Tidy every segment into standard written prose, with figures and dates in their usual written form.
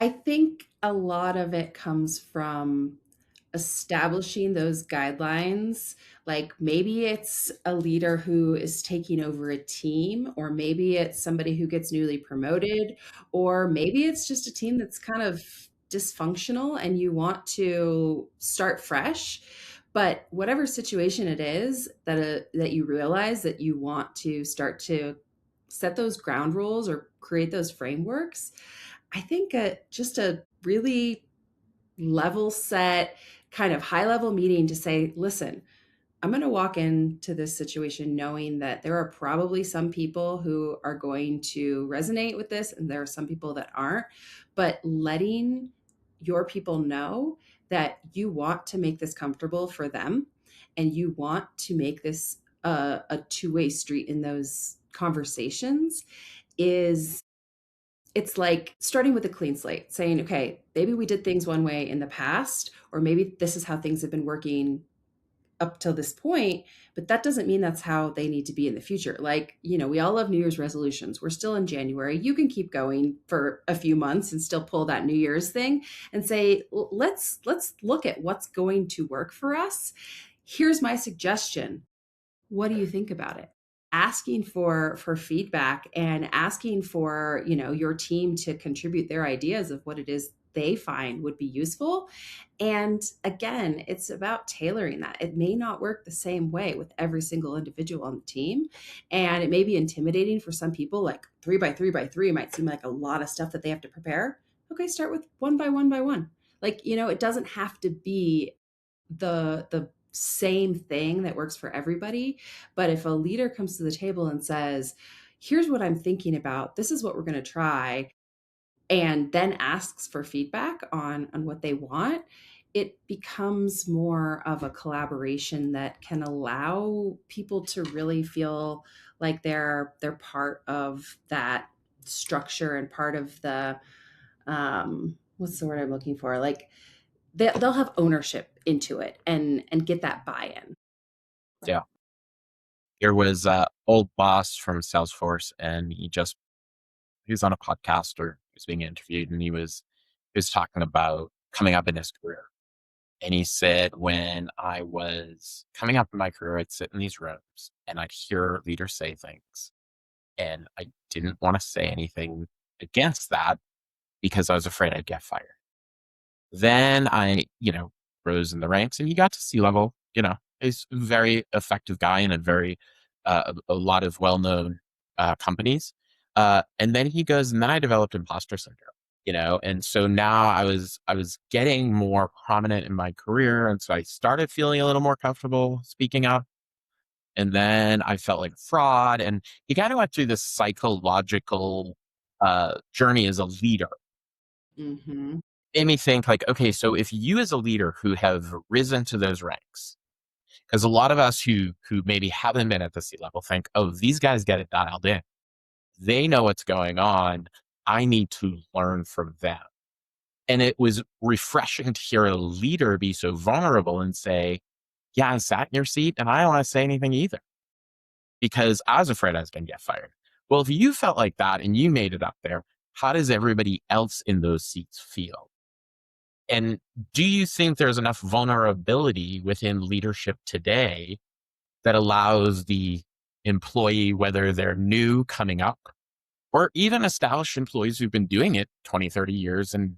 I think a lot of it comes from establishing those guidelines. Like maybe it's a leader who is taking over a team, or maybe it's somebody who gets newly promoted, or maybe it's just a team that's kind of dysfunctional and you want to start fresh. But whatever situation it is that you realize that you want to start to set those ground rules or create those frameworks, I think just a really level set, kind of high level meeting to say, listen, I'm going to walk into this situation knowing that there are probably some people who are going to resonate with this and there are some people that aren't, but letting your people know that you want to make this comfortable for them and you want to make this a two-way street in those conversations is it's like starting with a clean slate, saying, okay, maybe we did things one way in the past, or maybe this is how things have been working up till this point, but that doesn't mean that's how they need to be in the future. Like, we all love New Year's resolutions. We're still in January. You can keep going for a few months and still pull that New Year's thing and say, let's look at what's going to work for us. Here's my suggestion. What do you think about it? Asking for feedback and asking for, your team to contribute their ideas of what it is they find would be useful. And again, it's about tailoring that. It may not work the same way with every single individual on the team. And it may be intimidating for some people, like 3 by 3 by 3 might seem like a lot of stuff that they have to prepare. Okay, start with 1 by 1 by 1. Like, it doesn't have to be the same thing that works for everybody. But if a leader comes to the table and says, here's what I'm thinking about, this is what we're going to try, and then asks for feedback on what they want, it becomes more of a collaboration that can allow people to really feel like they're part of that structure and part of the what's the word I'm looking for, like they'll have ownership into it and get that buy-in. Yeah. There was a old boss from Salesforce, and he was on a podcast or he was being interviewed, and he was talking about coming up in his career. And he said, when I was coming up in my career, I'd sit in these rooms and I'd hear leaders say things. And I didn't want to say anything against that because I was afraid I'd get fired. Then I, rose in the ranks and he got to C-level, he's a very effective guy in a lot of well-known companies. And then he goes, and then I developed imposter syndrome, and so now I was getting more prominent in my career. And so I started feeling a little more comfortable speaking up. And then I felt like fraud. And he kind of went through this psychological journey as a leader. Hmm. Made me think like, okay, so if you as a leader who have risen to those ranks, because a lot of us who maybe haven't been at the C level think, oh, these guys get it dialed in. They know what's going on. I need to learn from them. And it was refreshing to hear a leader be so vulnerable and say, yeah, I sat in your seat and I don't want to say anything either because I was afraid I was going to get fired. Well, if you felt like that and you made it up there, how does everybody else in those seats feel? And do you think there's enough vulnerability within leadership today that allows the employee, whether they're new coming up or even established employees who've been doing it 20, 30 years and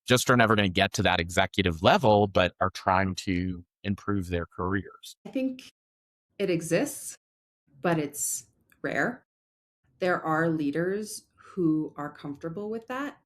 just are never going to get to that executive level, but are trying to improve their careers? I think it exists, but it's rare. There are leaders who are comfortable with that.